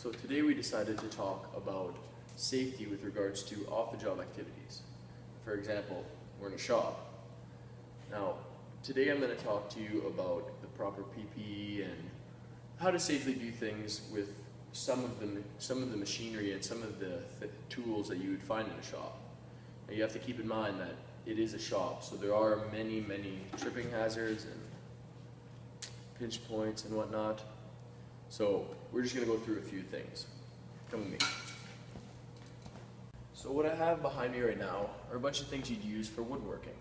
So today we decided to talk about safety with regards to off-the-job activities. For example, we're in a shop. Now, today I'm going to talk to you about the proper PPE and how to safely do things with some of the machinery and some of the tools that you would find in a shop. Now, you have to keep in mind that it is a shop, so there are many tripping hazards and pinch points and whatnot. So we're just going to go through a few things. Come with me. So what I have behind me right now are a bunch of things you'd use for woodworking.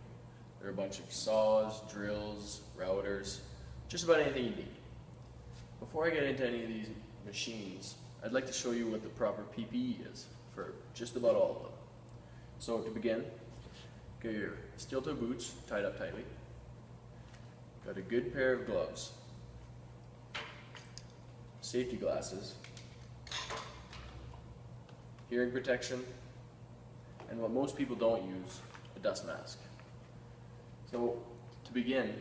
There are a bunch of saws, drills, routers, just about anything you need. Before I get into any of these machines, I'd like to show you what the proper PPE is for just about all of them. So to begin, get your steel-toe boots tied up tightly. Got a good pair of gloves, safety glasses, hearing protection, and what most people don't use, a dust mask. So to begin,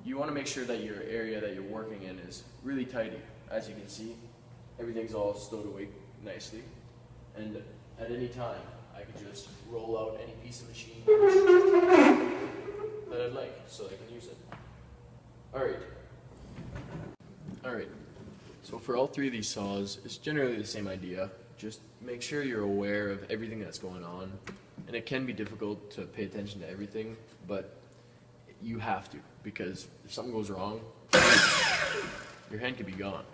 you want to make sure that your area that you're working in is really tidy. As you can see, everything's all stowed away nicely, and at any time I can just roll out any piece of machine that I'd like so I can use it. Alright, so for all three of these saws, it's generally the same idea. Just make sure you're aware of everything that's going on, and it can be difficult to pay attention to everything, but you have to, because if something goes wrong, your hand could be gone.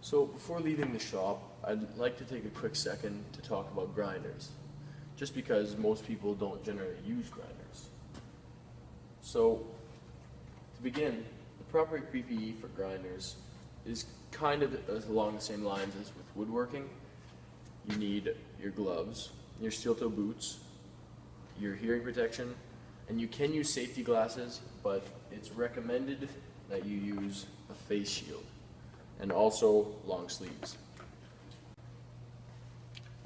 So before leaving the shop, I'd like to take a quick second to talk about grinders, just because most people don't generally use grinders. So to begin, the proper PPE for grinders is kind of along the same lines as with woodworking. You need your gloves, your steel-toe boots, your hearing protection, and you can use safety glasses, but it's recommended that you use a face shield, and also long sleeves.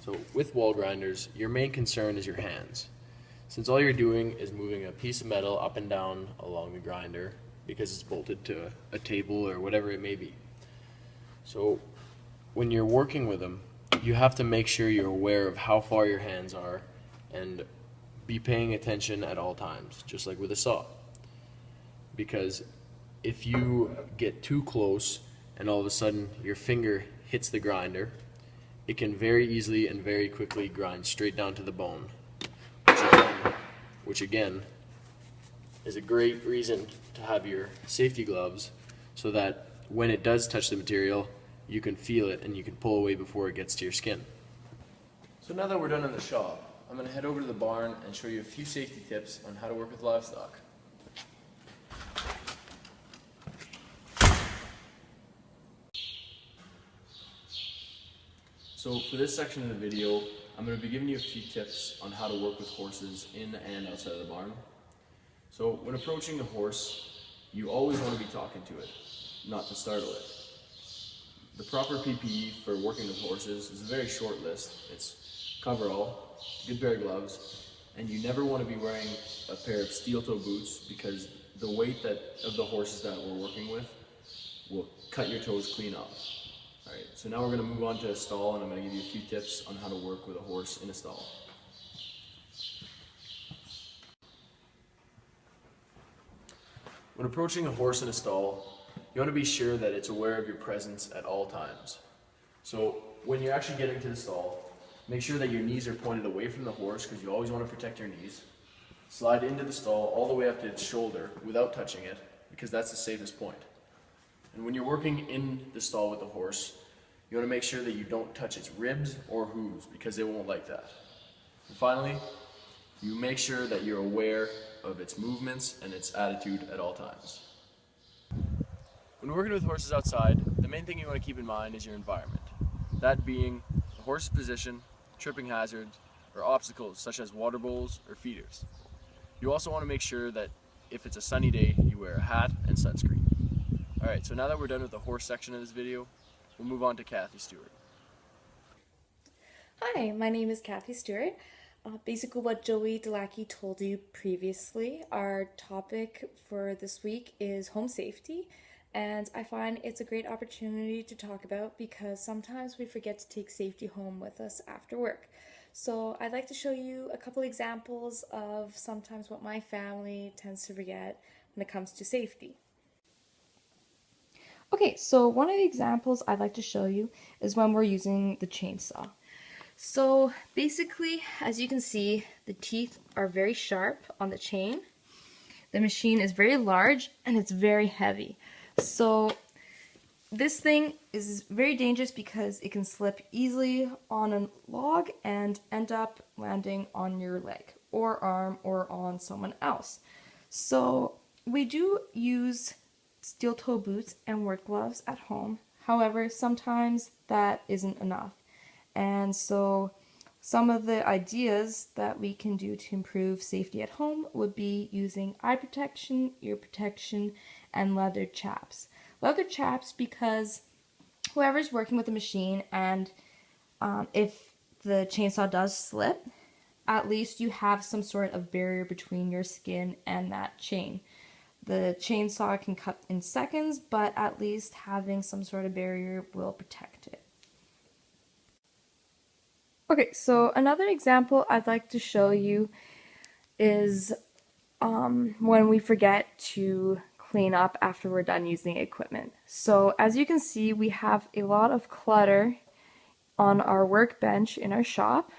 So with wall grinders, your main concern is your hands, since all you're doing is moving a piece of metal up and down along the grinder because it's bolted to a table or whatever it may be. So when you're working with them, you have to make sure you're aware of how far your hands are and be paying attention at all times, just like with a saw. Because if you get too close and all of a sudden your finger hits the grinder, it can very easily and very quickly grind straight down to the bone, which again is a great reason to have your safety gloves so that when it does touch the material, you can feel it and you can pull away before it gets to your skin. So now that we're done in the shop, I'm going to head over to the barn and show you a few safety tips on how to work with livestock. So for this section of the video, I'm going to be giving you a few tips on how to work with horses in and outside of the barn. So when approaching the horse, you always want to be talking to it, not to startle it. The proper PPE for working with horses is a very short list. It's coverall, good pair of gloves, and you never want to be wearing a pair of steel-toe boots because the weight of the horses that we're working with will cut your toes clean off. Alright, so now we're going to move on to a stall, and I'm going to give you a few tips on how to work with a horse in a stall. When approaching a horse in a stall, you want to be sure that it's aware of your presence at all times. So when you're actually getting to the stall, make sure that your knees are pointed away from the horse because you always want to protect your knees. Slide into the stall all the way up to its shoulder without touching it because that's the safest point. And when you're working in the stall with the horse, you want to make sure that you don't touch its ribs or hooves because they won't like that. And finally, you make sure that you're aware of its movements and its attitude at all times. When working with horses outside, the main thing you want to keep in mind is your environment. That being the horse's position, tripping hazards, or obstacles such as water bowls or feeders. You also want to make sure that if it's a sunny day, you wear a hat and sunscreen. Alright, so now that we're done with the horse section of this video, we'll move on to Kathy Stewart. Hi, my name is Kathy Stewart. Basically what Joey Delacki told you previously, our topic for this week is home safety. and I find it's a great opportunity to talk about because sometimes we forget to take safety home with us after work. So I'd like to show you a couple examples of sometimes what my family tends to forget when it comes to safety. Okay, so one of the examples I'd like to show you is when we're using the chainsaw. So basically, as you can see, the teeth are very sharp on the chain. The machine is very large and it's very heavy. So this thing is very dangerous because it can slip easily on a log and end up landing on your leg or arm or on someone else. So we do use steel toe boots and work gloves at home. However, sometimes that isn't enough. And so some of the ideas that we can do to improve safety at home would be using eye protection, ear protection, and leather chaps. Leather chaps because whoever's working with the machine and if the chainsaw does slip, at least you have some sort of barrier between your skin and that chain. The chainsaw can cut in seconds, but at least having some sort of barrier will protect it. Okay, so another example I'd like to show you is when we forget to clean up after we're done using equipment. So as you can see, we have a lot of clutter on our workbench in our shop.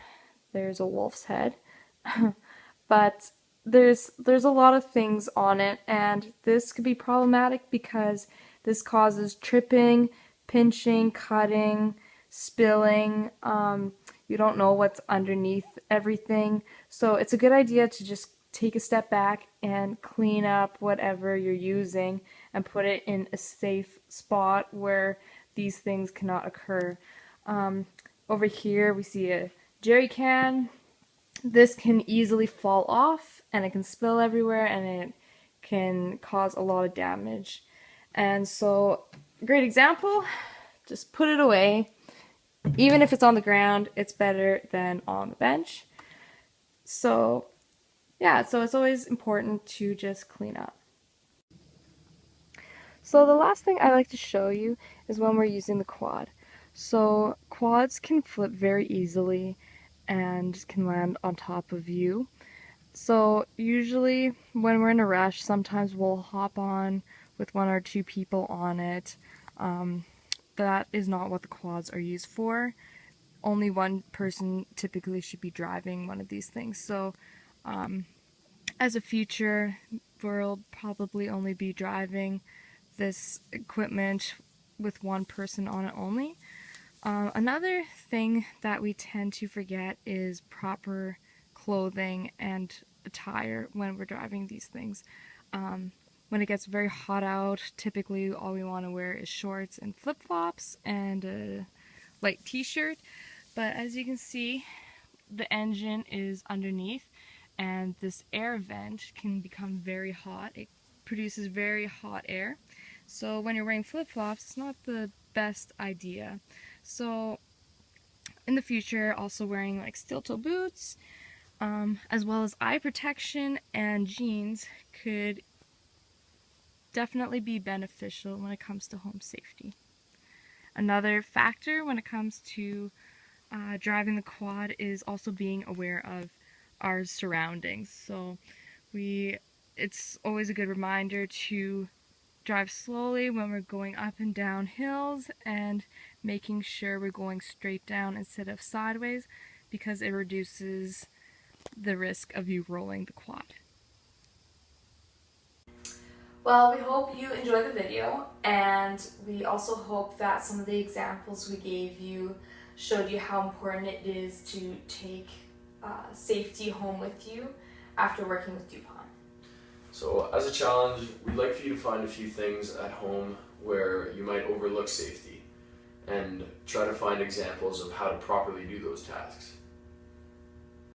There's a wolf's head, but there's a lot of things on it, and this could be problematic because this causes tripping, pinching, cutting, spilling. You don't know what's underneath everything, so it's a good idea to just take a step back and clean up whatever you're using and put it in a safe spot where these things cannot occur. Over here we see a jerry can. This can easily fall off and it can spill everywhere and it can cause a lot of damage. And so, great example, just put it away. Even if it's on the ground, it's better than on the bench. So yeah, so it's always important to just clean up. So the last thing I like to show you is when we're using the quad. So quads can flip very easily and can land on top of you. So usually when we're in a rush, sometimes we'll hop on with one or two people on it. That is not what the quads are used for. Only one person typically should be driving one of these things. So as a future, we'll probably only be driving this equipment with one person on it only. Another thing that we tend to forget is proper clothing and attire when we're driving these things. When it gets very hot out, typically all we want to wear is shorts and flip-flops and a light t-shirt. But as you can see, the engine is underneath and this air vent can become very hot. It produces very hot air. So when you're wearing flip-flops, it's not the best idea. So in the future, also wearing like steel-toe boots, as well as eye protection and jeans could definitely be beneficial when it comes to home safety. Another factor when it comes to driving the quad is also being aware of our surroundings. So it's always a good reminder to drive slowly when we're going up and down hills and making sure we're going straight down instead of sideways because it reduces the risk of you rolling the quad. Well, we hope you enjoyed the video, and we also hope that some of the examples we gave you showed you how important it is to take safety home with you after working with DuPont. So as a challenge, we'd like for you to find a few things at home where you might overlook safety and try to find examples of how to properly do those tasks.